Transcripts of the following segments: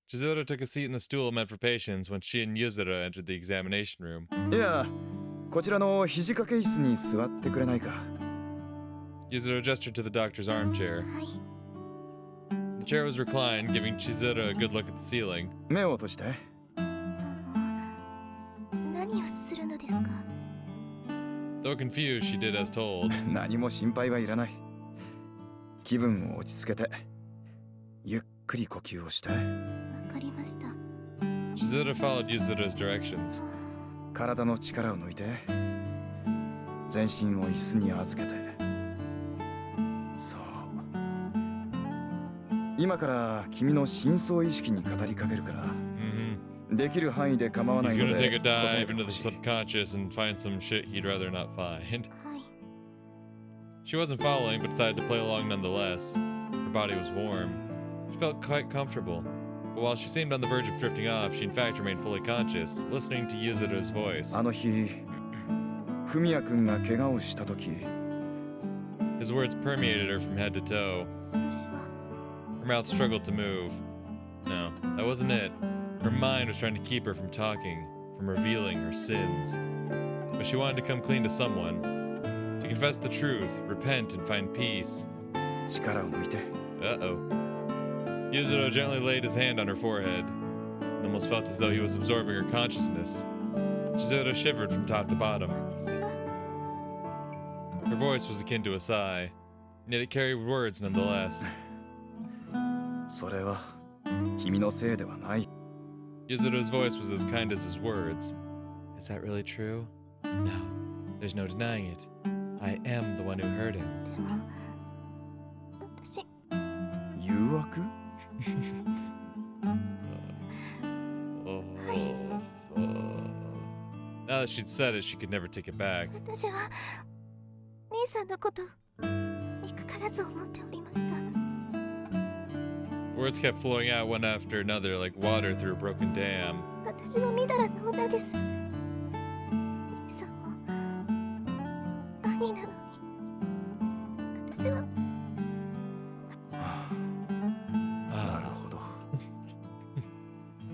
Chizuru took a seat in the stool meant for patients when she and Yuzuru entered the examination room. いや、こちらの肘掛け椅子に座ってくれないか。Yuzuru gestured to the doctor's armchair. The chair was reclined, giving Chizuru a good look at the ceiling. 目を閉じて。何をするのですか? Though confused, she did as told. 何も心配はいらない。気分を落ち着けて、ゆっくり呼吸をして。わかりました。Chizuru followed Yuzuru's directions. 体の力を抜いて、全身を椅子に預けて。そう。今から君の深層意識に語りかけるから。できる範囲で構わないので。He's gonna take a dive into the subconscious and find some shit he'd rather not find. She wasn't following, but decided to play along nonetheless. Her body was warm. She felt quite comfortable. But while she seemed on the verge of drifting off, she in fact remained fully conscious, listening to Yuzuru's voice. あの日、フミヤ君が怪我をしたとき。His words permeated her from head to toe. Her mouth struggled to move. No, that wasn't it. Her mind was trying to keep her from talking, from revealing her sins. But she wanted to come clean to someone, to confess the truth, repent, and find peace. 力を抜いて。Uh-oh. Yuzuru gently laid his hand on her forehead, and almost felt as though he was absorbing her consciousness. Chizuru shivered from top to bottom. Her voice was akin to a sigh, and yet it carried words nonetheless. それは君のせいではない。Yuzuru's voice was as kind as his words. Is that really true? No, there's no denying it. I am the one who hurt him. でも、私。誘惑? Now that she'd said it, she could never take it back. 私は兄さんのこと憎からず思っておりました。Words kept flowing out one after another like water through a broken dam. 私はみだらな女です。兄さんも兄なのに、私は。なるほど。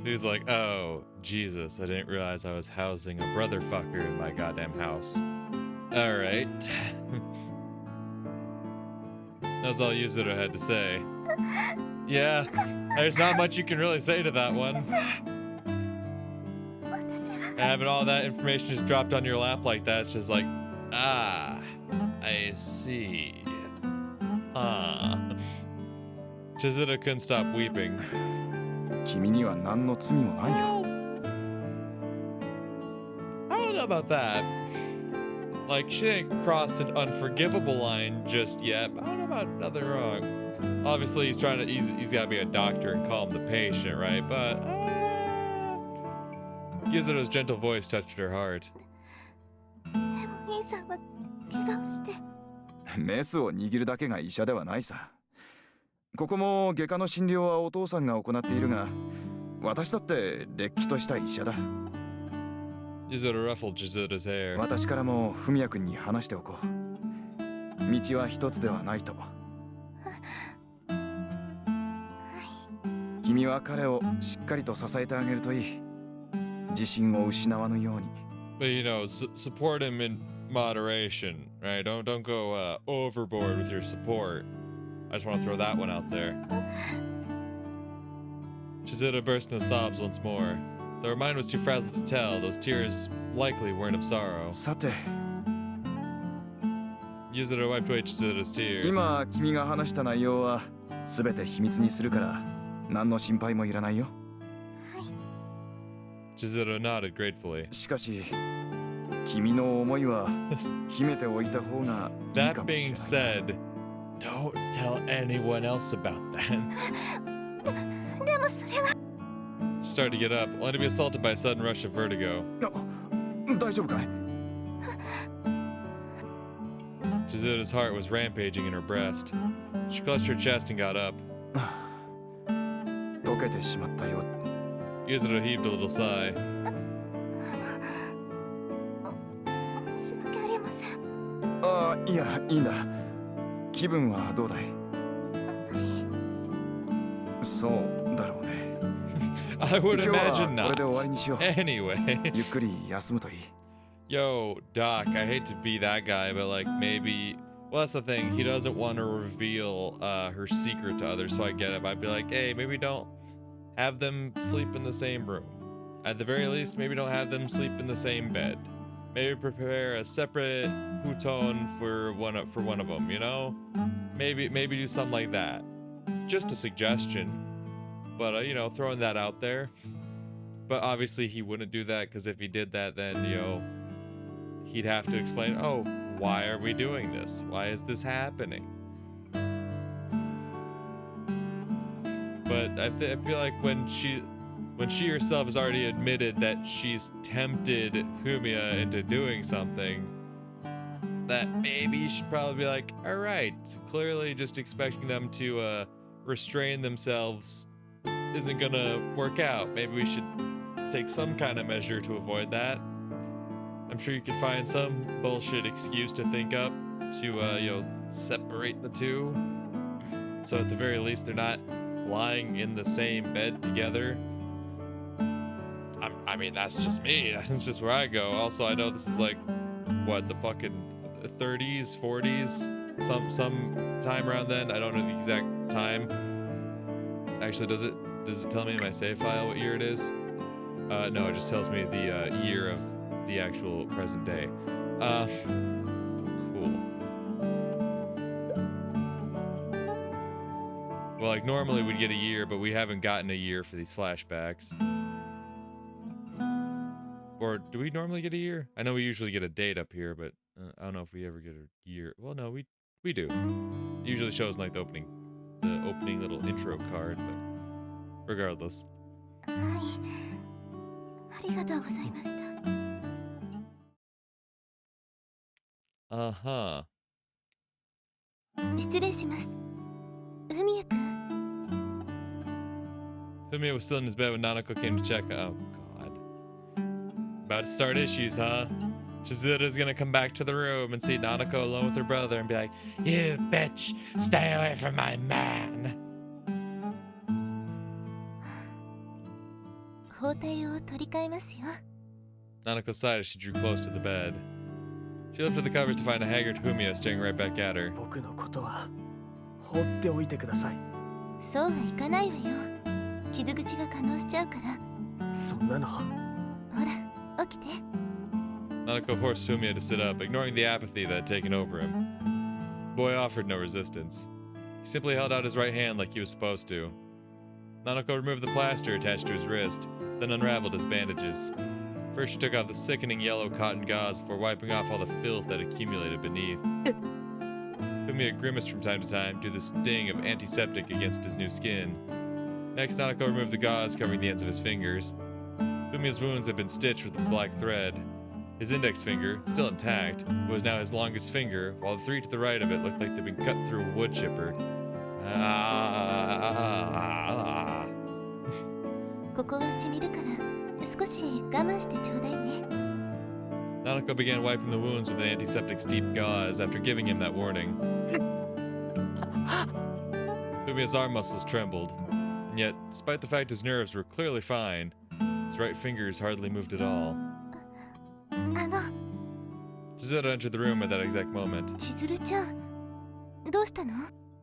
He was like, oh, Jesus, I didn't realize I was housing a brother fucker in my goddamn house. Alright. That's all Yuzuru had to say. Yeah, there's not much you can really say to that one. Having all that information just dropped on your lap like that, it's just like, ah, I see. Chizuru couldn't stop weeping. 君には何の罪もないよ。I don't know about that. Like, she didn't cross an unforgivable line just yet, but I don't know about nothing wrong. Obviously, he's gotta be a doctor and calm the patient, right? But, Yuzuru's gentle voice touched her heart. でも兄さんは怪我をして。メスを握るだけが医者ではないさ。ここも外科の診療はお父さんが行っているが、私だってれっきとした医者だ。Yuzuru ruffled Chizuru's hair. 私からもフミヤ君に話しておこう。道は一つではないと。君は彼をしっかりと支えてあげるといい。自信を失わぬように。But you know, support him in moderation, right? Don't go overboard with your support. I just want to throw that one out there. Chizuru burst into sobs once more. Though her mind was too frazzled to tell, those tears likely weren't of sorrow. さて、Yuzuru wiped away Chizuru's tears. 今君が話した内容はすべて秘密にするから何の心配もいらないよ。Chizuru nodded gratefully. しかし、君の思いは秘めておいた方がいいかもしれない。That being said, don't tell anyone else about that. でもそれは。She started to get up, only to be assaulted by a sudden rush of vertigo. 大丈夫かい? Chizuru's heart was rampaging in her breast. She clutched her chest and got up. 溶けてしまったよ。Yuzuru heaved a little sigh. 申し訳ありません。ああ、いや、いいんだ。気分はどうだい？そうだろうね。I would 今日は imagine これで終わ not. りにしよう。 Anyway. ゆっくり休むといい。 Yo, Doc, I hate to be that guy, but like maybe... Well, that's the thing. He doesn't want to reveal her secret to others, so I get it. I'd be like, hey, maybe don't have them sleep in the same room. At the very least, maybe don't have them sleep in the same bed. Maybe prepare a separate futon for one of them, you know? Maybe do something like that. Just a suggestion. But, you know, throwing that out there. But obviously he wouldn't do that, because if he did that, then, you know, he'd have to explain, oh, why are we doing this? Why is this happening? But I feel like when she herself has already admitted that she's tempted Fumiya into doing something, that maybe you should probably be like, all right, clearly just expecting them to restrain themselves isn't gonna work out. Maybe we should take some kind of measure to avoid that. I'm sure you could find some bullshit excuse to think up to, you know, separate the two. So at the very least, they're not lying in the same bed together. I mean, that's just me. That's just where I go. Also, I know this is like, what, the fucking 30s, 40s, some time around then. I don't know the exact time. Actually, does it tell me in my save file what year it is? No, it just tells me the year of the actual present day. Cool. Well, like normally we'd get a year, but we haven't gotten a year for these flashbacks. Or do we normally get a year? I know we usually get a date up here, but I don't know if we ever get a year. Well, no, we do. It usually shows in like the opening little intro card, but regardless. はいありがとうございました。 Uh-huh. 失礼します。海也くん。 Fumiya was still in his bed when Nanako came to check. Oh, God. About to start issues, huh? Chizura's gonna come back to the room and see Nanako alone with her brother and be like, you bitch, stay away from my man. 包帯を取り替えますよ。 Nanako sighed as she drew close to the bed. She lifted the covers to find a haggard Fumiya staring right back at her. 僕のことは放っておいてください。そうはいかないわよ。傷口が可能しちゃうから。そんなの。ほら、起きて。 Nanako forced Fumiya to sit up, ignoring the apathy that had taken over him. The boy offered no resistance. He simply held out his right hand like he was supposed to. Nanako removed the plaster attached to his wrist, then unraveled his bandages. First, she took off the sickening yellow cotton gauze before wiping off all the filth that accumulated beneath. Fumiya grimaced from time to time due to the sting of antiseptic against his new skin. Next, Nanako removed the gauze covering the ends of his fingers. Fumiya's wounds had been stitched with a black thread. His index finger, still intact, was now his longest finger, while the three to the right of it looked like they'd been cut through a wood chipper. ここはしみるから少し我慢してちょうだいね。 Nanako began wiping the wounds with an antiseptic steep gauze after giving him that warning. Fumiya's arm muscles trembled, and yet, despite the fact his nerves were clearly fine, his right fingers hardly moved at all. あの、 Chizuru entered the room at that exact moment. 千鶴ちゃん、どうしたの？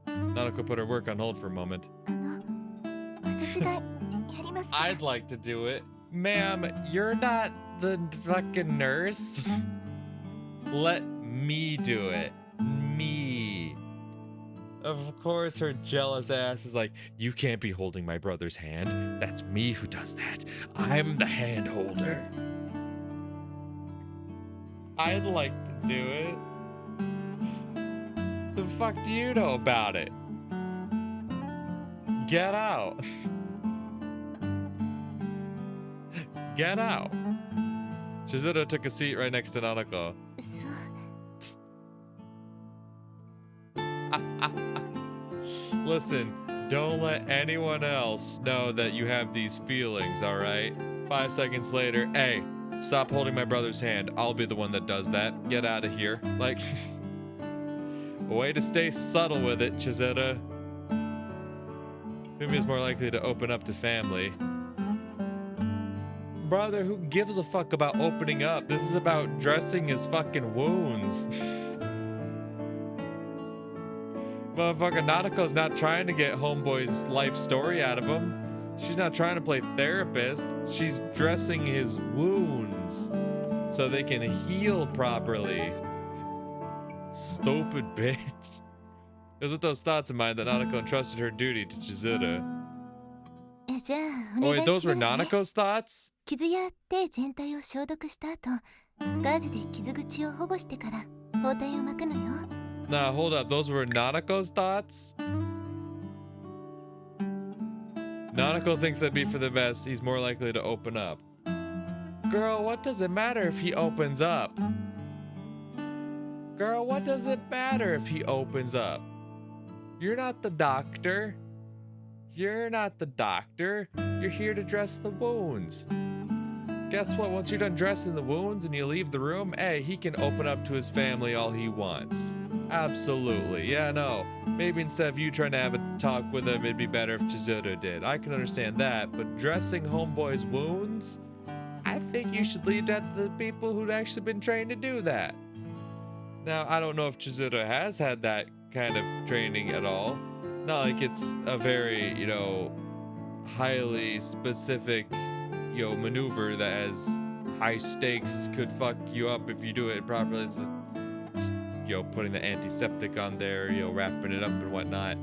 Nanako put her work on hold for a moment. 私がやりますから。 I'd like to do it. Ma'am, you're not the fucking nurse. Let me do it. Me. Of course, her jealous ass is like, you can't be holding my brother's hand. That's me who does that. I'm the hand holder. I'd like to do it. The fuck do you know about it? Get out. Get out. Chizuru took a seat right next to Nanako. そう Listen, don't let anyone else know that you have these feelings, alright? 5 seconds later, hey, stop holding my brother's hand. I'll be the one that does that. Get out of here. Like, a way to stay subtle with it, Chizuru. Fumiya's more likely to open up to family. Brother, who gives a fuck about opening up? This is about dressing his fucking wounds. Motherfucker, Nadeko's not trying to get Homeboy's life story out of him. She's not trying to play therapist. She's dressing his wounds so they can heal properly. Stupid bitch. It was with those thoughts in mind that Nanako entrusted her duty to Chizuru. じゃあお Oh 願い wait, す those る were わね Nanako's thoughts? 傷や手全体を消毒した後ガーゼで傷口を保護してから包帯を巻くのよ Nah, hold up. Those were Nanako's thoughts? Nanako thinks that'd be for the best. He's more likely to open up. Girl, what does it matter if he opens up? Girl, what does it matter if he opens up? You're not the doctor. You're not the doctor. You're here to dress the wounds. Guess what? Once you're done dressing the wounds and you leave the room, hey, he can open up to his family all he wants. Absolutely. Yeah, no. Maybe instead of you trying to have a talk with him, it'd be better if Chizuru did. I can understand that, but dressing Homeboy's wounds? I think you should leave that to the people who'd actually been trained to do that. Now, I don't know if Chizuru has had that kind of training at all. Not like it's a very, you know, highly specific, you know, maneuver that has high stakes, could fuck you up if you do it properly. It's you know, putting the antiseptic on there, you know, wrapping it up and whatnot.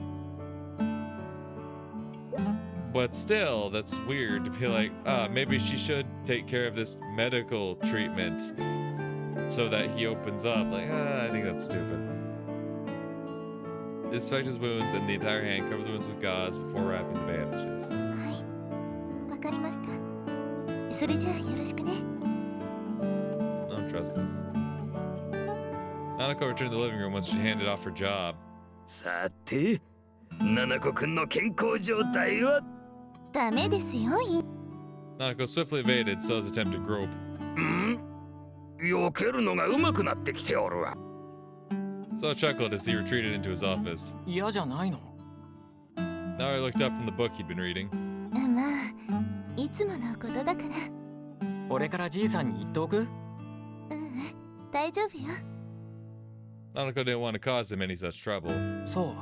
But still, that's weird to be like, maybe she should take care of this medical treatment so that he opens up. Like, I think that's stupid. Disinfect his wounds and the entire hand, cover the wounds with gauze before wrapping the bandages. はいわかりましたそれじゃあよろしくね I don't trust this. Nanako returned to the living room once she handed off her job. さて、七子くんの健康状態はダメですよ Nanako swiftly evaded So's attempt to grope. 避けるのが上手くなってきておるわ。 So chuckled as he retreated into his office. 嫌じゃないの Now he looked up from the book he'd been reading. まあいつものことだから俺からじいさんに言っておく大丈夫よ Nanako didn't want to cause him any such trouble. そう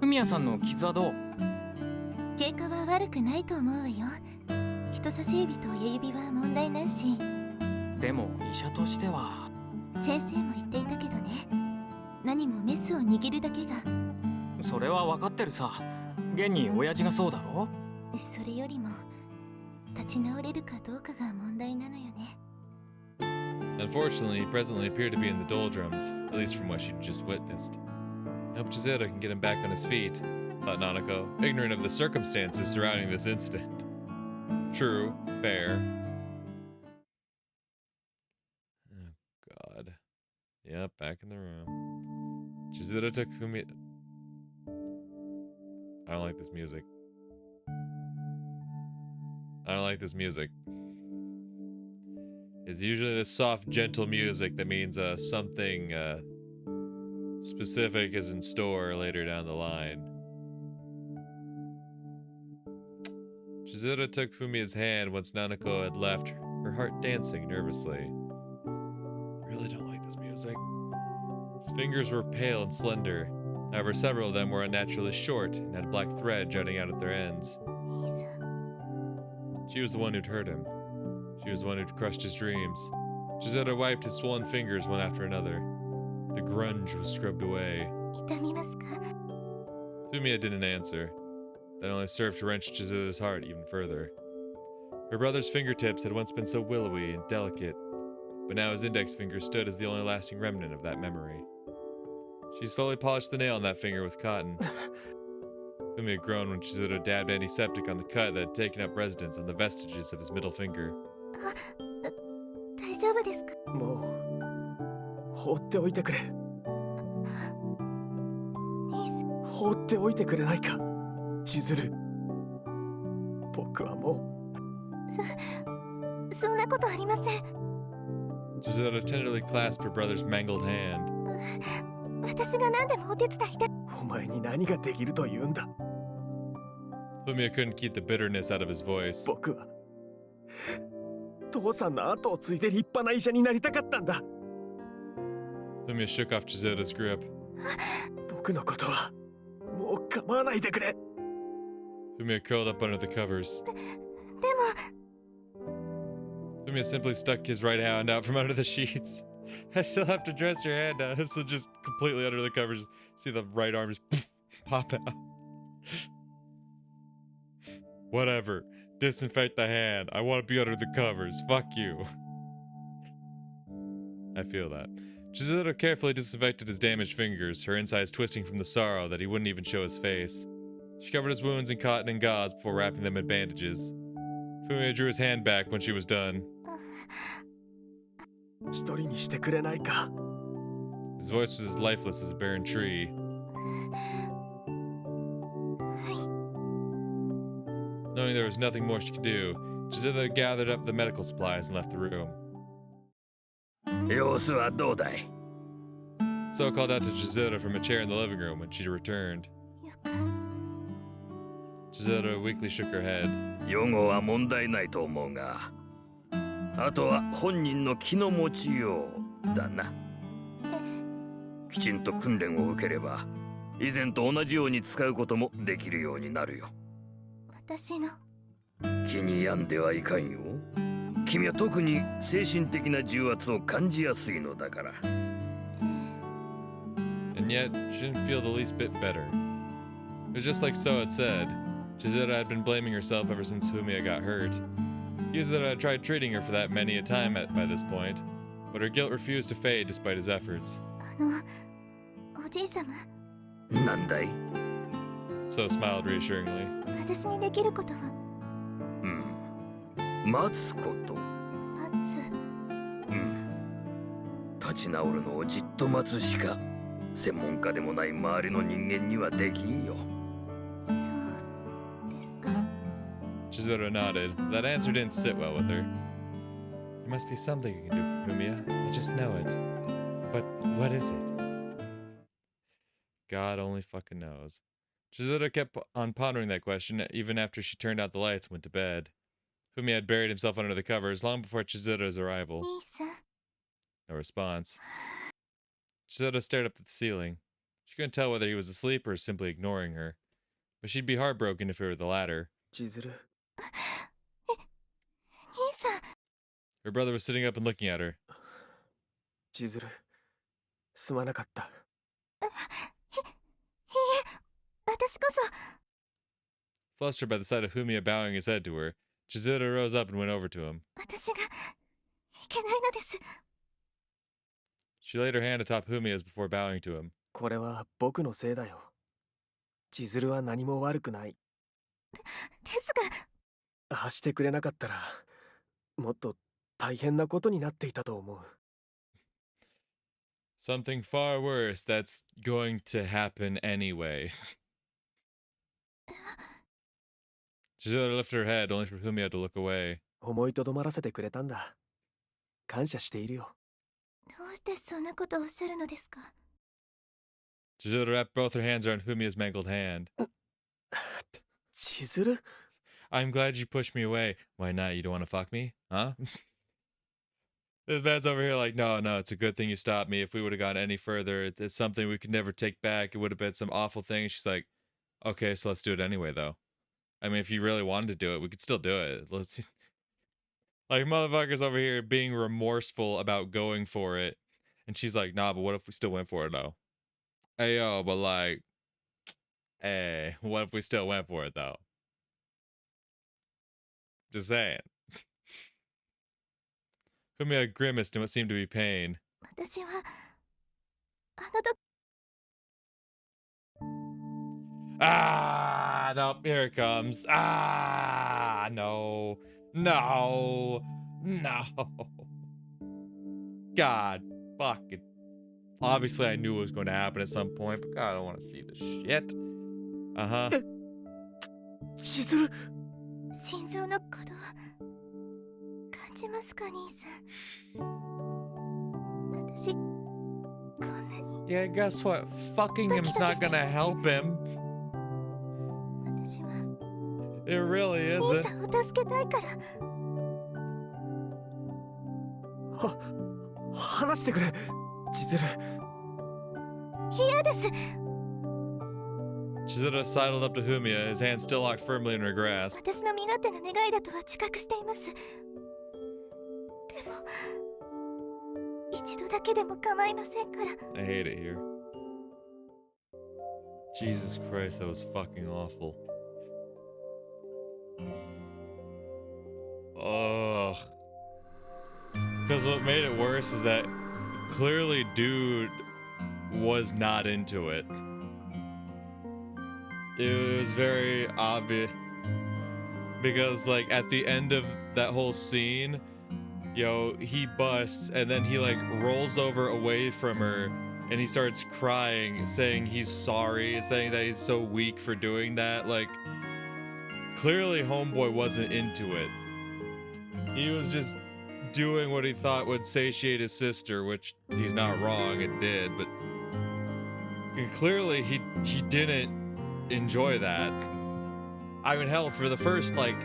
フミヤさんの傷はどう経過は悪くないと思うわよ人差し指と親指は問題なしでも医者としては先生も言っていたけどね何もメスを握るだけがそれは分かってるさ現に親父がそうだろそれよりも立ち直れるかどうかが問題なのよね Unfortunately, he presently appeared to be in the doldrums, at least from what she'd just witnessed. I hope Chizuru can get him back on his feet, thought Nanako, ignorant of the circumstances surrounding this incident. True, fair. Oh, God. Yep, back in the room. Chizuru took Fumi... I don't like this music. I don't like this music. It's usually the soft, gentle music that means something specific is in store later down the line. Chizuru took Fumiya's hand once Nanako had left, her heart dancing nervously. I really don't like this music. His fingers were pale and slender. However, several of them were unnaturally short and had a black thread jutting out at their ends. 兄さん She was the one who'd hurt him. She was the one who'd crushed his dreams. Chizuru wiped his swollen fingers one after another. The grunge was scrubbed away. 痛みますか Fumiya didn't answer. That only served to wrench Chizuru's heart even further. Her brother's fingertips had once been so willowy and delicate, but now his index finger stood as the only lasting remnant of that memory. She slowly polished the nail on that finger with cotton. Fumiya groaned when Chizuru dabbed antiseptic on the cut that had taken up residence on the vestiges of his middle finger. 大丈夫ですかもう放っておいてくれ。兄さん放っておいてくれないか、千鶴。僕はもそんなことありません Chizuru tenderly clasped her brother's mangled hand. 私が何でもお手伝いだうお前に何ができると言うんだ。 Fumiya couldn't keep the bitterness out of his voice. 僕は父さんの後を継いで立派な医者になりたかったんだ。 Fumiya shook off Chizota's grip. 僕のことはもう構わないでくれ。 Fumiya curled up under the covers. でも Fumiya simply stuck his right hand out from under the sheets. I still have to dress your hand out, so just completely under the covers. See the right arm just pop out. Whatever. Disinfect the hand. I want to be under the covers. Fuck you. I feel that. Chizuru carefully disinfected his damaged fingers, her insides twisting from the sorrow that he wouldn't even show his face. She covered his wounds in cotton and gauze before wrapping them in bandages. Fumiya drew his hand back when she was done. 一人にしてくれないか。 His voice was as lifeless as a barren tree. はい。 Knowing there was nothing more she could do, Chizuru gathered up the medical supplies and left the room. 様子はどうだい？ So called out to Chizuru from a chair in the living room when she returned. よく Chizuru weakly shook her head. 予後は問題ないと思うが、あとは本人の気の持ちようだな。きちんと訓練を受ければ、以前と同じように使うこともできるようになるよ。私の気に病んではいかんよ。君は特に精神的な重圧を感じやすいのだから。And yet, she didn't feel the least bit better. It was just like So had said. Chizuru had been blaming herself ever since Fumiya got hurt. Chizuru had tried treating her for that many a time by this point, but her guilt refused to fade despite his efforts. おじい様、なんだい？ So smiled reassuringly. 私にできることはうん。待つこと。待つ。うん。立ち直るのをじっと待つしか、専門家でもない周りの人間にはできんよ。そうですか。 Chizuru nodded. That answer didn't sit well with her. There must be something you can do, Fumiya. I just know it. But what is it? God only fucking knows. Chizuru kept on pondering that question even after she turned out the lights and went to bed. Fumiya had buried himself under the covers long before Chizuru's arrival. 兄さん、 No response. Chizuru stared up at the ceiling. She couldn't tell whether he was asleep or simply ignoring her. But she'd be heartbroken if it were the latter. 千鶴、兄さん、 Her brother was sitting up and looking at her. 千鶴、すまなかった。私こそ。 Flustered by the sight of Fumiya bowing his head to her, Chizuru rose up and went over to him. 私がいけないのです。 She laid her hand atop Fumiya's before bowing to him. これは僕のせいだよ。千鶴は何も悪くない。ですが、ああしてくれなかったら、もっと大変なことになっていたと思う。Something far worse that's going to happen anyway. Chizuru lifted her head only for Fumiya to look away. 思いとどまらせてくれたんだ。感謝しているよ。どうしてそんなことをおっしゃるのですか。 Chizuru wrapped both her hands around Fumiya's mangled hand. 千鶴？ I'm glad you pushed me away. Why not? You don't want to fuck me? Huh? This man's over here like, no, it's a good thing you stopped me. If we would have gone any further, it's something we could never take back. It would have been some awful thing. She's like, okay, so let's do it anyway, though. I mean, if you really wanted to do it, we could still do it. Let's... Like, motherfuckers over here being remorseful about going for it. And she's like, nah, but what if we still went for it, though? Hey, yo, but like, hey, what if we still went for it, though? Just saying. Fumiya grimaced in what seemed to be pain. 私はあの時 Ah, no, here it comes. Ah, no. God, fucking. Obviously, I knew it was going to happen at some point, but God, I don't want to see this shit. Uh-huh. 千鶴？心臓の鼓動感じますか、兄さん。私こんなに Yeah, guess what? Fucking him's not gonna help him. 私は It really 兄 isn't. さんを助けたいから。話してくれ千鶴。嫌です。 Chizuru sidled up to Humia, his hand still locked firmly in her grasp. 私の身勝手な願いだとは自覚しています。でも一度だけでも構いませんから。 I hate it here. Jesus Christ, that was fucking awful. Ugh. Because what made it worse is that clearly dude was not into it. It was very obvious. Because like at the end of that whole scene, he busts and then he like rolls over away from her and he starts crying, saying he's sorry, saying that he's so weak for doing that. Like, clearly homeboy wasn't into it. He was just doing what he thought would satiate his sister, which he's not wrong, it did, but clearly he didn't enjoy that. I mean, hell, for the first, like,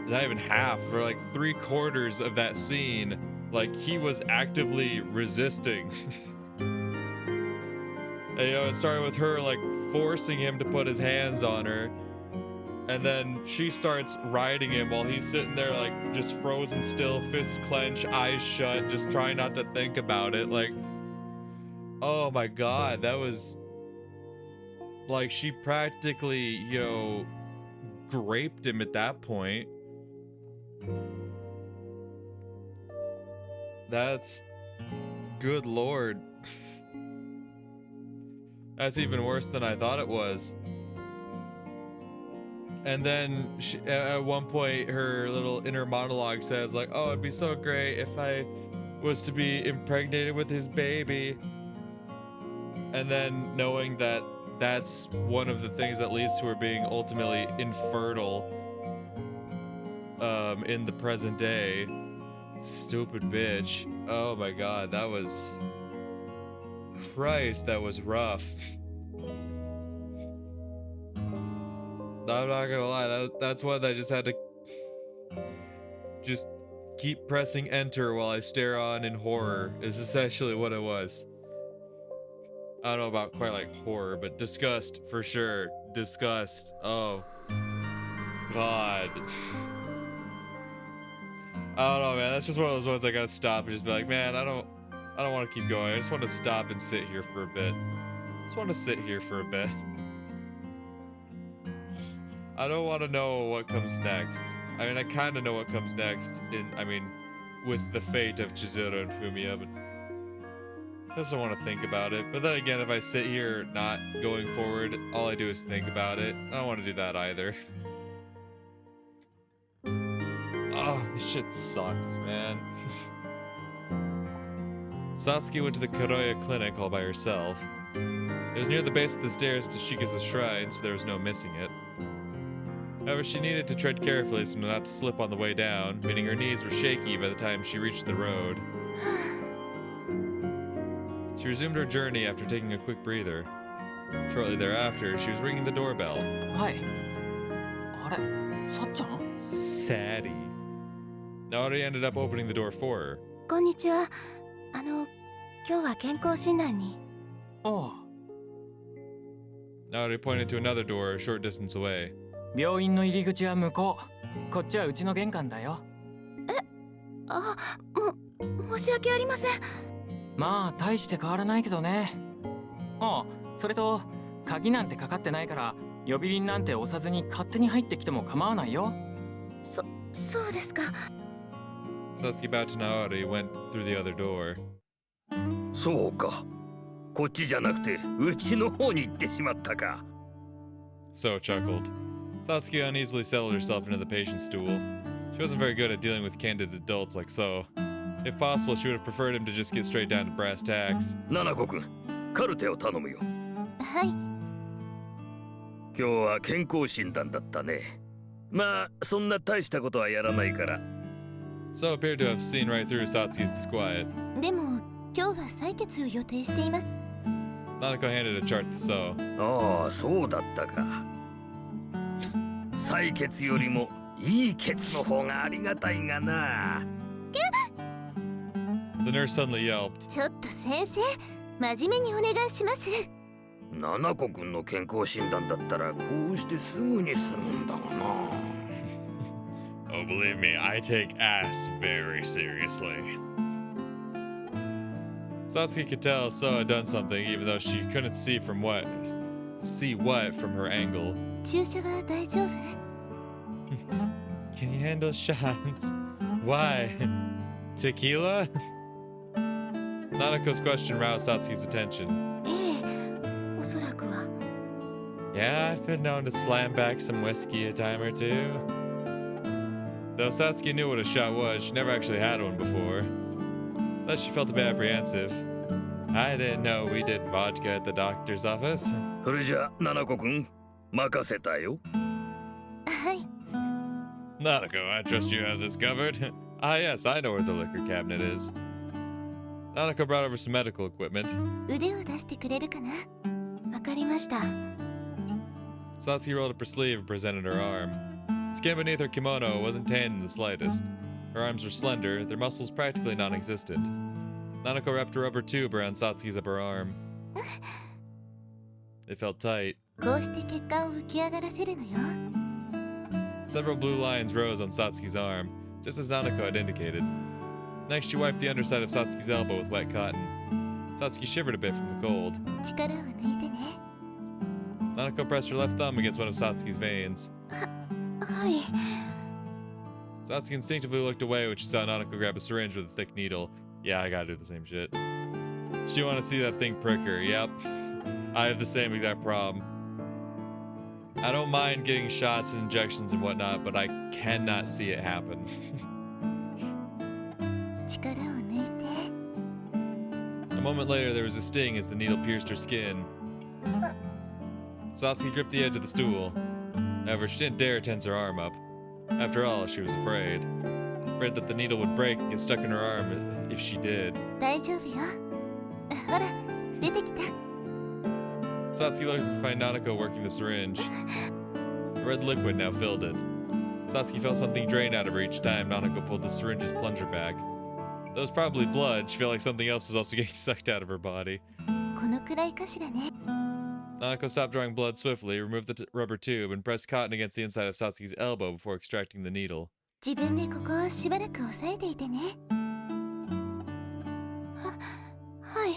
not even half, for like 3/4 of that scene, like, he was actively resisting. And, it started with her, like, forcing him to put his hands on her. And then she starts riding him while he's sitting there, like, just frozen still, fists clenched, eyes shut, just trying not to think about it. Like, oh my god, that was... Like, she practically, graped him at that point. That's... Good lord. That's even worse than I thought it was. And then at one point, her little inner monologue says, like, oh, it'd be so great if I was to be impregnated with his baby. And then knowing that that's one of the things that leads to her being ultimately infertile in the present day. Stupid bitch. Oh my god, that was... Christ, that was rough. I'm not gonna lie, that's one I just had to just keep pressing enter while I stare on in horror is essentially what it was. I don't know about quite like horror, but disgust for sure. Disgust. Oh god. I don't know, man. That's just one of those ones I gotta stop and just be like, man, I don't want to keep going. I just want to stop and sit here for a bit. Just want to sit here for a bit. I don't want to know what comes next. I mean, I kind of know what comes next with the fate of Chizuru and Fumiya, but I just don't want to think about it. But then again, if I sit here not going forward, all I do is think about it. I don't want to do that either. Oh, this shit sucks, man. Satsuki went to the Kuroya clinic all by herself. It was near the base of the stairs to Shika's shrine, so there was no missing it. However, she needed to tread carefully so not to slip on the way down, meaning her knees were shaky by the time she reached the road. She resumed her journey after taking a quick breather. Shortly thereafter, she was ringing the doorbell. Hi. あれ、さっちゃん? Sadie. Naori ended up opening the door for her. こんにちは。今日は健康診断に。ああ。Naori pointed to another door a short distance away. 病院の入り口は向こう。こっちはうちの玄関だよ。申し訳ありません。まあ大して変わらないけどね。ああ、それと鍵なんてかかってないから呼び鈴なんて押さずに勝手に入ってきても構わないよ。そうですか。Satsuki bowed to Naori, went through the other door. そうか。こっちじゃなくてうちの方に行ってしまったか。So chuckled. Satsuki uneasily settled herself into the patient's stool. She wasn't very good at dealing with candid adults like So. If possible, she would have preferred him to just get straight down to brass tacks. 七子くん、カルテを頼むよ。はい。今日は健康診断だったね。まあそんな大したことはやらないから。So appeared to have seen right through Satsuki's disquiet. でも今日は採血を予定しています。Nanako handed a chart to So. ああ、そうだったか。採血よりもいい血の方がありがたいがな。The nurse suddenly yelped. ちょっと先生、真面目にお願いします。七子くんの健康診断だったらこうしてすぐに済むんだがな。Oh, believe me, I take ass very seriously. Satsuki could tell So had done something, even though she couldn't see what from her angle. 注射は大丈夫？ Can you handle shots? Why? Tequila? Nanako's question roused Satsuki's attention. ええ、おそらくは。Yeah, I've been known to slam back some whiskey a time or two. Though Satsuki knew what a shot was, she never actually had one before. Thus she felt a bit apprehensive. I didn't know we did vodka at the doctor's office. それじゃ七子くん任せたよ。はい。 Nanako, I trust you have this covered. Ah yes, I know where the liquor cabinet is. Nanako brought over some medical equipment. 腕を出してくれるかな？わかりました。 Satsuki rolled up her sleeve and presented her arm. The skin beneath her kimono wasn't tanned in the slightest. Her arms were slender, their muscles practically non-existent. Nanako wrapped a rubber tube around Satsuki's upper arm. It felt tight. こうして血管を浮き上がらせるのよ。 Several blue lines rose on Satsuki's arm, just as Nanako had indicated. Next, she wiped the underside of Satsuki's elbow with wet cotton. Satsuki shivered a bit from the cold. 力を抜いてね。 Nanako pressed her left thumb against one of Satsuki's veins. はい。 Satsuki instinctively looked away when she saw Nanako grab a syringe with a thick needle. Yeah, I gotta do the same shit. She wanted to see that thing prick her. Yep. I have the same exact problem. I don't mind getting shots and injections and whatnot, but I cannot see it happen. 力を抜いて。 A moment later, there was a sting as the needle pierced her skin. Satsuki gripped the edge of the stool. However, she didn't dare tense her arm up. After all, she was afraid. Afraid that the needle would break and get stuck in her arm if she did. 大丈夫よ。ほら、出てきた。 Satsuki looked to find Nanako working the syringe. The red liquid now filled it. Satsuki felt something drain out of her each time Nanako pulled the syringe's plunger back. Though it was probably blood, she felt like something else was also getting sucked out of her body. このくらいかしらね。 Nanako stopped drawing blood swiftly, removed the rubber tube, and pressed cotton against the inside of Satsuki's elbow before extracting the needle. 自分でここをしばらく押さえていてね。はい。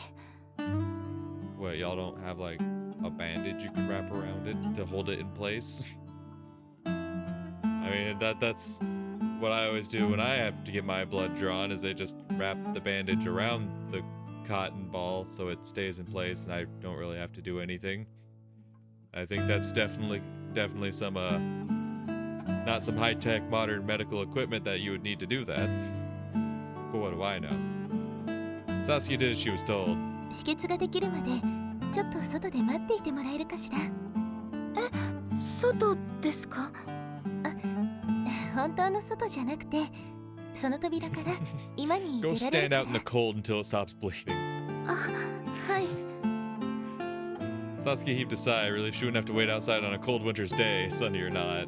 What, y'all don't have like a bandage you can wrap around it to hold it in place? I mean, that's what I always do when I have to get my blood drawn, is they just wrap the bandage around the cotton ball so it stays in place and I don't really have to do anything. I think that's definitely some not some high-tech modern medical equipment that you would need to do that. But what do I know? Satsuki did as she was told. 止血ができるまでちょっと外で待っていてもらえるかしら。え、外ですか？あ、本当の外じゃなくて、その扉から今に Go 出られ stand る out in the cold until it stops bleeding. あ、はい。 Satsuki heaved a sigh, relieved she wouldn't have to wait outside on a cold winter's day, sunny or not.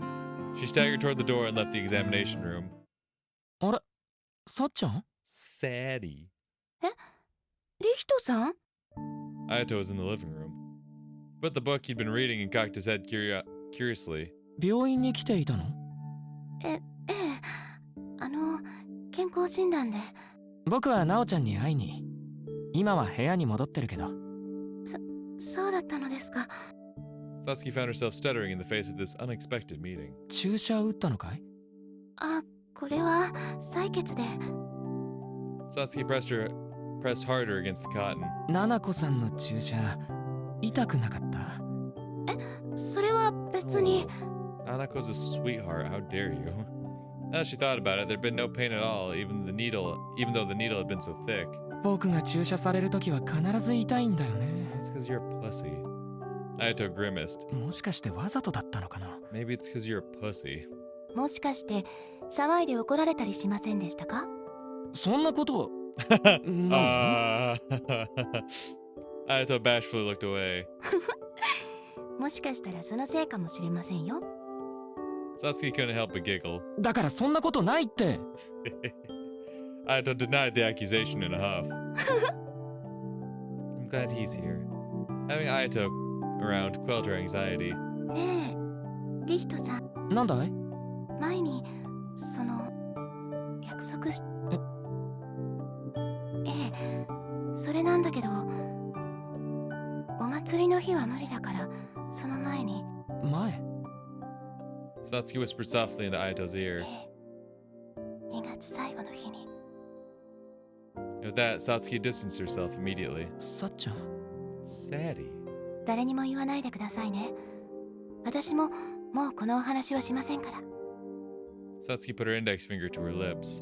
She staggered toward the door and left the examination room. あれ、さっちゃん？ Sadie. リヒトさん？ Ayato was in the living room. Put the book he'd been reading and cocked his head curiously. 病院に来ていたの？ええ、健康診断で。僕はナオちゃんに会いに。今は部屋に戻ってるけど。そうだったのですか。 Satsuki found herself stuttering in the face of this unexpected meeting. 注射打ったのかい？あ、これは採血で。 Satsuki pressed harder against the cotton. ナナコさんの注射痛くなかった？それは別に。 Anako's a sweetheart, how dare you? Now that she thought about it, there'd been no pain at all, even though the needle had been so thick. 僕が注射されるときは必ず痛いんだよね。 That's because you're a pussy. Ayato grimaced. もしかしてわざとだったのかな？ Maybe it's because you're a pussy. もしかして騒いで怒られたりしませんでしたか？そんなことAyato bashfully looked away. もしかしたらそのせいかもしれませんよ。 Satsuki couldn't help but giggle. だからそんなことないって。Ayato denied the accusation in a huff. I'm glad he's here. Having Ayato around quelled her anxiety. ねえリヒトさん、なんだい？前に約束しええ、それなんだけど、お祭りの日は無理だから、その前に。前？ Satsuki whispered softly into Ayato's ear. 2月最後の日に。With that, Satsuki distanced herself immediately. さっちゃん。Sadie. 誰にも言わないでくださいね。私ももうこのお話はしませんから。Satsuki put her index finger to her lips.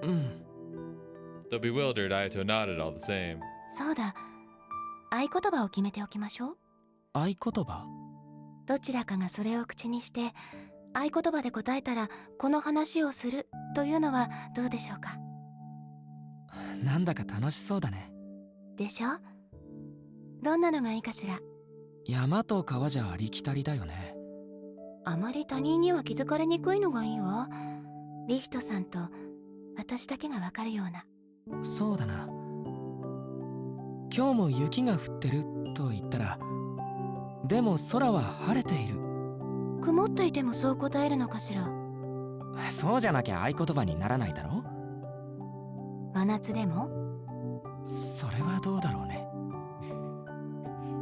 うん。 Though bewildered, Ayato nodded all the same. そうだ。合言葉を決めておきましょう。合言葉？どちらかがそれを口にして合言葉で答えたらこの話をするというのはどうでしょうか。なんだか楽しそうだね。でしょ？どんなのがいいかしら。山と川じゃありきたりだよね。あまり他人には気づかれにくいのがいいわ。リヒトさんと私だけがわかるような。そうだな。今日も雪が降ってると言ったら、でも空は晴れている。曇っていてもそう答えるのかしら。そうじゃなきゃ合言葉にならないだろ。真夏でも？それはどうだろうね。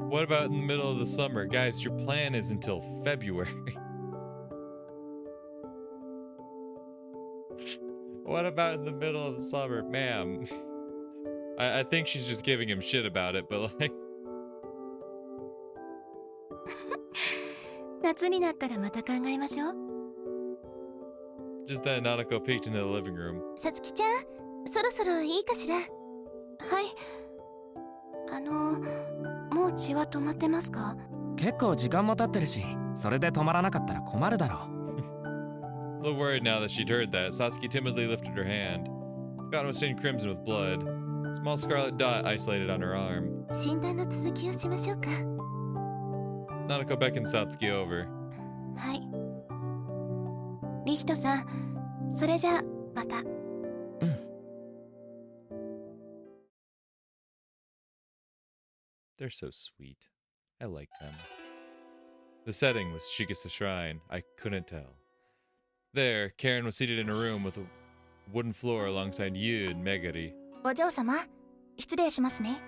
What about in the middle of the summer? Guys, your plan is until February. What about in the middle of the summer? Ma'am. I think she's just giving him shit about it, but like... 夏になったらまた考えましょう。 Just then, Nanako peeked into the living room. さつきちゃん、そろそろいいかしら。はい。もう血は止まってますか？結構時間も経ってるし、それで止まらなかったら困るだろう。A little worried now that she'd heard that, Satsuki timidly lifted her hand. The cotton was stained crimson with blood. A small scarlet dot isolated on her arm. 診断の続きをしましょうか。Nanako beckoned Satsuki over. はい。リヒトさん、それじゃあまた。うん。They're so sweet. I like them. The setting was Shigisa Shrine. I couldn't tell. There, Karen was seated in a room with a wooden floor alongside Yu and Megari. お嬢様、失礼しますね。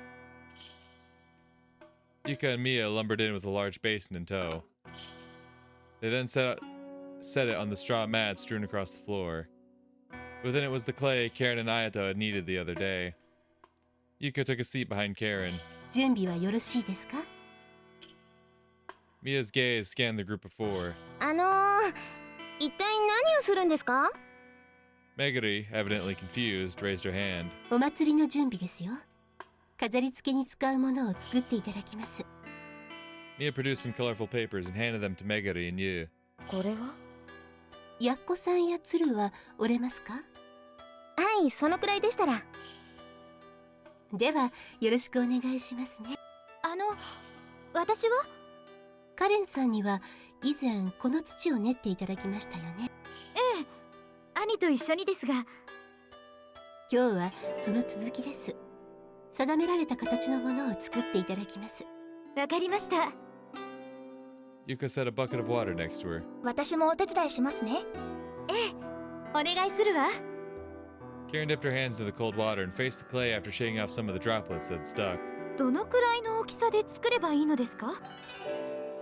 Yuka and Mia lumbered in with a large basin in tow. They then set it on the straw mat strewn across the floor. Within it was the clay Karen and Ayato had kneaded the other day. Yuka took a seat behind Karen. 準備はよろしいですか？ Mia's gaze scanned the group of four. 一体何をするんですか？ Megari, evidently confused, raised her hand. お祭りの準備ですよ。飾り付けに使うものを作っていただきます。 Mia produced some colorful papers and handed them to Megari and Yu. これは？やっこさんや鶴は折れますか？はい、そのくらいでしたら。では、よろしくお願いしますね。私は？カレンさんには以前この土を練っていただきましたよね。ええ、兄と一緒にですが。今日はその続きです。定められた形のものを作っていただきます。わかりました。Yuka set a bucket of water next to her. 私もお手伝いしますね。ええ、お願いするわ。Karen dipped her hands into the cold water and faced the clay after shaking off some of the droplets that had stuck. どのくらいの大きさで作ればいいのですか？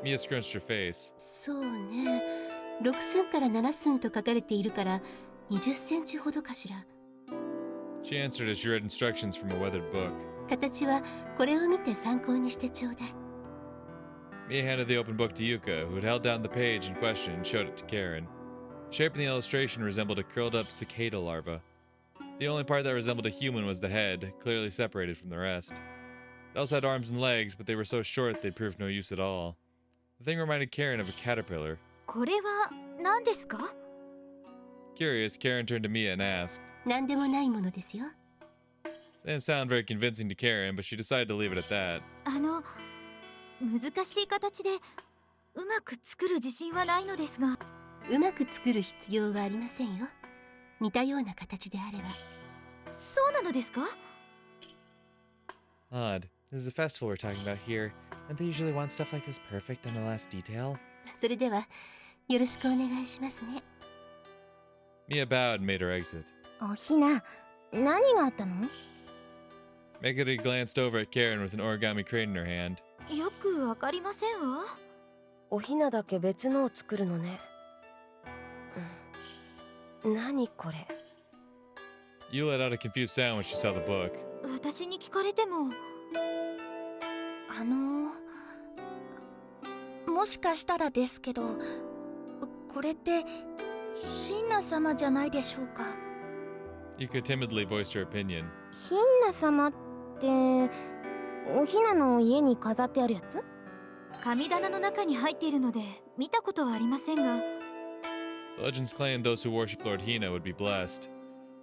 Mia scrunched her face. そうね、6寸から7寸と書かれているから20センチほどかしら。She answered as she read instructions from a weathered book. 形はこれを見て参考にしてちょうだい。Mia handed the open book to Yuka, who had held down the page in question and showed it to Karen. The shape in the illustration resembled a curled-up cicada larva. The only part that resembled a human was the head, clearly separated from the rest. It also had arms and legs, but they were so short they proved no use at all. The thing reminded Karen of a caterpillar. これは何ですか？ Curious, Karen turned to Mia and asked. 何でもないものですよ。 It didn't sound very convincing to Karen, but she decided to leave it at that. 難しい形でうまく作る自信はないのですが。うまく作る必要はありませんよ。似たような形であれば。そうなのですか？ Odd. This is a festival we're talking about here, and they usually want stuff like this perfect on the last detail. それではよろしくお願いしますね。 Mia bowed and made her exit. おひな、何があったの？ Meguri glanced over at Karen with an origami crate in her hand. よくわかりませんわ。おひなだけ別のを作るのね。何これ？ You let out a confused sound when she saw the book. 私に聞かれても。もしかしたらですけど、これってヒンナ様じゃないでしょうか。 Yuka timidly voiced her opinion. ヒンナ様っておひなの家に飾ってあるやつ？神棚の中に入っているので見たことはありませんが。 The legends claimed those who worshipped Lord Hina would be blessed.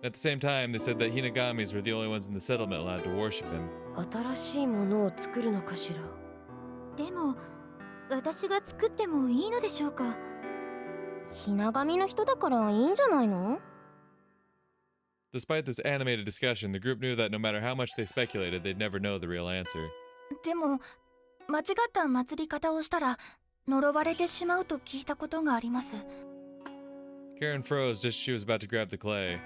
At the same time, they said that Hinagamis were the only ones in the settlement allowed to worship him. 新しいものを作るのかしら。でも私が作ってもいいのでしょうか？ひな神の人だからいいんじゃないの？ Despite this animated discussion, the group knew that no matter how much they speculated, they'd never know the real answer. でも間違った祭り方をしたら呪われてしまうと聞いたことがあります。 Karen froze just as she was about to grab the clay.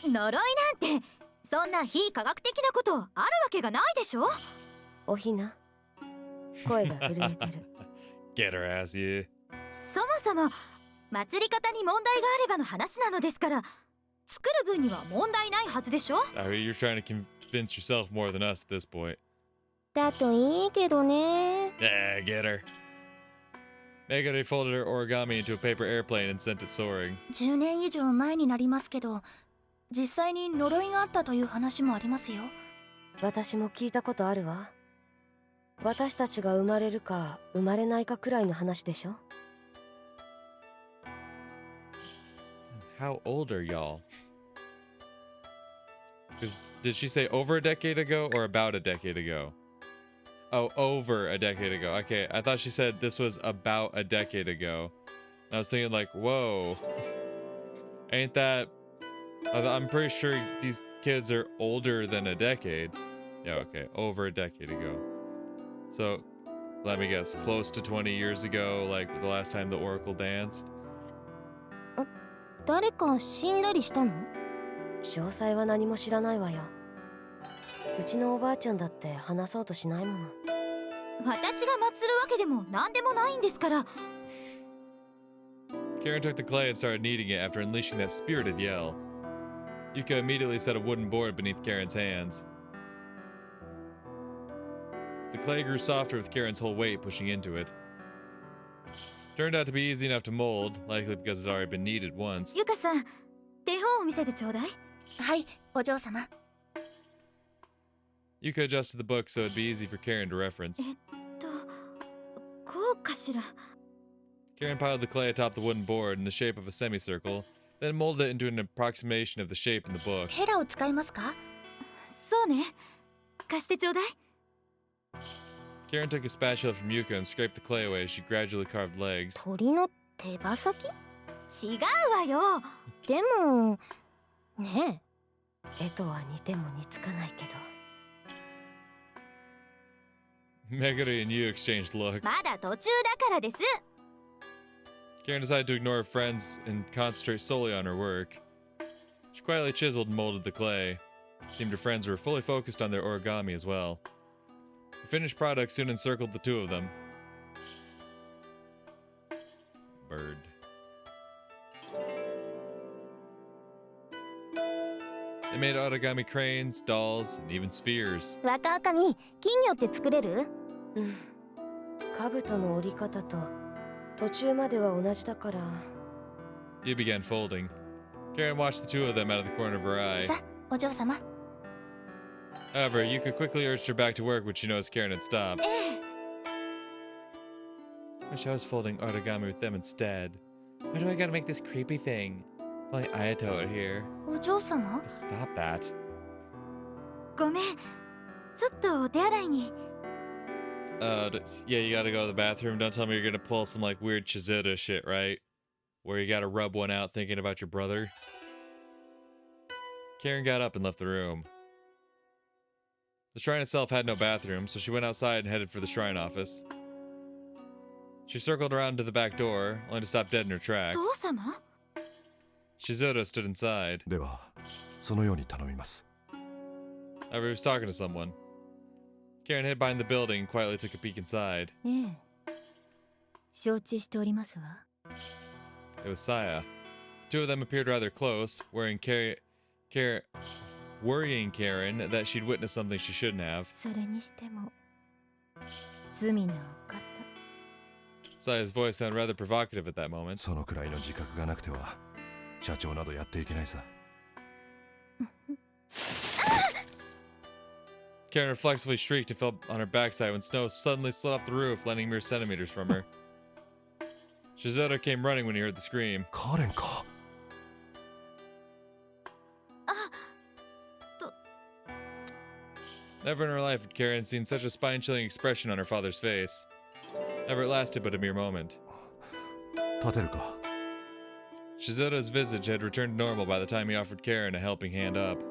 呪いなんてそんな非科学的なことあるわけがないでしょ？おひな、声が震えてる。Get her ass, you. そもそも祭り方に問題があればの話なのですから、作る分には問題ないはずでしょ？ I mean, you're trying to convince yourself more than us at this point. だといいけどね。 Yeah, get her. Megure folded her origami into a paper airplane and sent it soaring. 10年以上前になりますけど、実際に呪いがあったという話もありますよ。私も聞いたことあるわ。私たちが生まれるか生まれないかくらいの話でしょ。 How old are y'all? Because did she say over a decade ago or about a decade ago? Oh, over a decade ago. Okay, I thought she said this was about a decade ago. I was thinking like, whoa. Ain't that... I'm pretty sure these kids are older than a decade. Yeah, okay, over a decade ago. So, let me guess, close to 20 years ago, like the last time the Oracle danced? 誰か死んだりしたの？詳細は何も知らないわよ。うちのおばあちゃんだって話そうとしないもの。私が祀るわけでも何でもないんですから。 Karen took the clay and started kneading it after unleashing that spirited yell. Yuka immediately set a wooden board beneath Karen's hands. The clay grew softer with Karen's whole weight pushing into it. Turned out to be easy enough to mold, likely because it had already been kneaded once. ゆかさん、手本を見せてちょうだい。はい、お嬢様。 Yuka adjusted the book so it'd be easy for Karen to reference. こうかしら。 Karen piled the clay atop the wooden board in the shape of a semicircle, then molded it into an approximation of the shape in the book. ヘラを使いますか？そうね。貸してちょうだい。 Karen took a spatula from Yuka and scraped the clay away as she gradually carved legs. 鳥の手羽先？違うわよ。でも、ね絵とは似ても似つかないけど。 Meguri and you exchanged looks. まだ途中だからです。 Karen decided to ignore her friends and concentrate solely on her work. She quietly chiseled and molded the clay. It seemed her friends were fully focused on their origami as well. The finished product soon encircled the two of them. Bird. They made origami cranes, dolls, and even spheres. 若女将、金魚って作れる？うん。兜の折り方と途中までは同じだから。 You began folding. Karen watched the two of them out of the corner of her eye. さ、お嬢様。 However, Yuka quickly urged her back to work when she noticed Karen had stopped. Wish I was folding origami with them instead. Why do I gotta make this creepy thing? If only Ayato were here. お嬢様？ Stop that. ごめん。ちょっとお手洗いに。 Yeah, you gotta go to the bathroom. Don't tell me you're gonna pull some like weird Chizuru shit, right? Where you gotta rub one out thinking about your brother. Karen got up and left the room. The shrine itself had no bathroom, so she went outside and headed for the shrine office. She circled around to the back door, only to stop dead in her tracks. 父様 Shizuto stood inside. ではそのように頼みます。 However, he was talking to someone. Karen hid behind the building and quietly took a peek inside. ええ承知しておりますわ It was Saya. The two of them appeared rather close, worrying Karen that she'd witnessed something she shouldn't have. それにしても罪のお方 Saya's voice sounded rather provocative at that moment. そのくらいの自覚がなくては社長などやっていけないさ。 Karen reflexively shrieked and fell on her backside when snow suddenly slid off the roof, landing mere centimeters from her. Shizuto came running when he heard the scream. カレンか。 Never in her life had Karen seen such a spine-chilling expression on her father's face. Never it lasted but a mere moment. 立てるか。 Shizuto's visage had returned to normal by the time he offered Karen a helping hand up.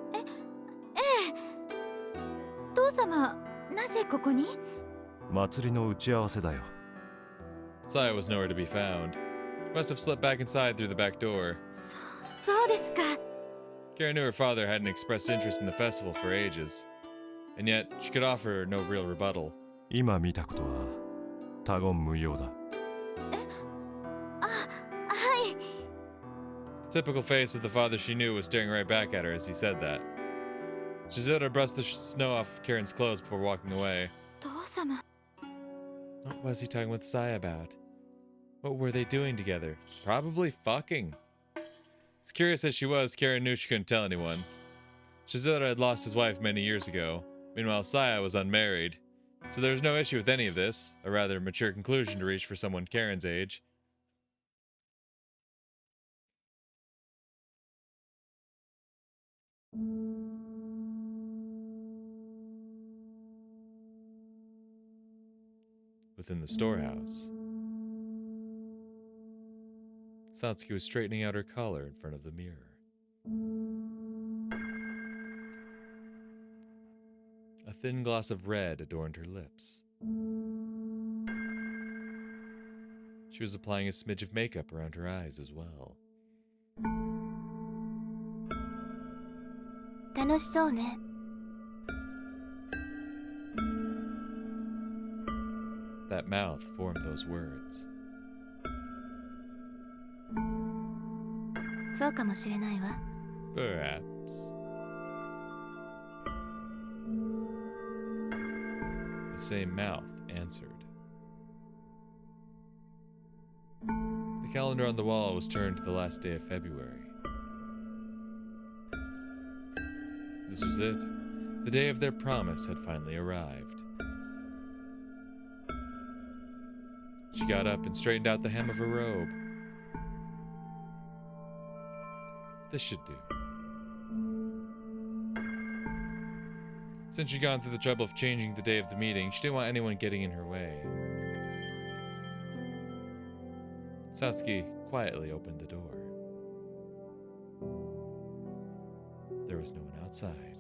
父様なぜここに祭りの打ち合わせだよ。 Saya was nowhere to be found. She must have slipped back inside through the back door. そうですか Karen knew her father hadn't expressed interest in the festival for ages. And yet, she could offer no real rebuttal. 今見たことは他言無用だ。はい The typical face of the father she knew was staring right back at her as he said that. Shizuto brushed the snow off Karen's clothes before walking away. 父様 What was he talking with Saya about? What were they doing together? Probably fucking. As curious as she was, Karen knew she couldn't tell anyone. Shizuto had lost his wife many years ago. Meanwhile, Saya was unmarried. So there was no issue with any of this, a rather mature conclusion to reach for someone Karen's age. Within the storehouse, Satsuki was straightening out her collar in front of the mirror. A thin gloss of red adorned her lips. She was applying a smidge of makeup around her eyes as well. 楽しそうね That mouth formed those words. そうかもしれないわ Perhaps. The same mouth answered. The calendar on the wall was turned to the last day of February. This was it. The day of their promise had finally arrived. She got up and straightened out the hem of her robe. This should do. Since she'd gone through the trouble of changing the day of the meeting, she didn't want anyone getting in her way. Satsuki quietly opened the door. There was no one outside.